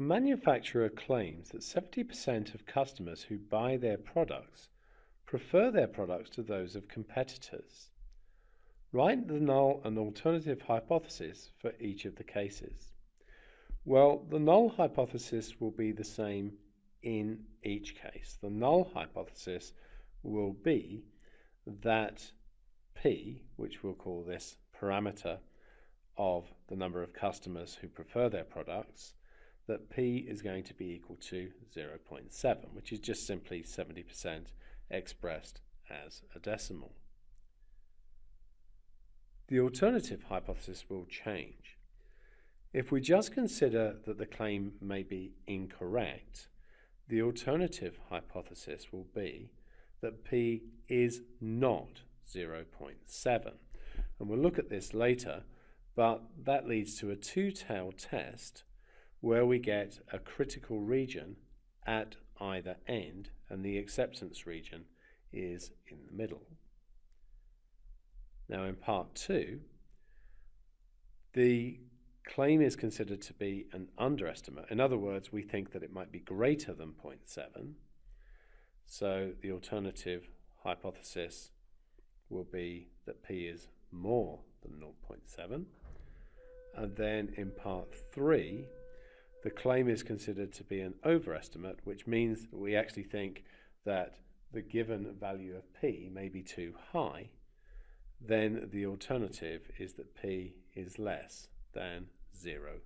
A manufacturer claims that 70% of customers who buy their products prefer their products to those of competitors. Write the null and alternative hypothesis for each of the cases. Well, the null hypothesis will be the same in each case. The null hypothesis will be that P, which we'll call this parameter of the number of customers who prefer their products, that P is going to be equal to 0.7, which is just simply 70% expressed as a decimal. The alternative hypothesis will change. If we just consider that the claim may be incorrect, the alternative hypothesis will be that P is not 0.7. And we'll look at this later, but that leads to a two-tailed test where we get a critical region at either end and the acceptance region is in the middle. Now in part 2, the claim is considered to be an underestimate. In other words, we think that it might be greater than 0.7. So the alternative hypothesis will be that P is more than 0.7. And then in part 3, the claim is considered to be an overestimate, which means that we actually think that the given value of P may be too high. Then the alternative is that P is less than 0.7.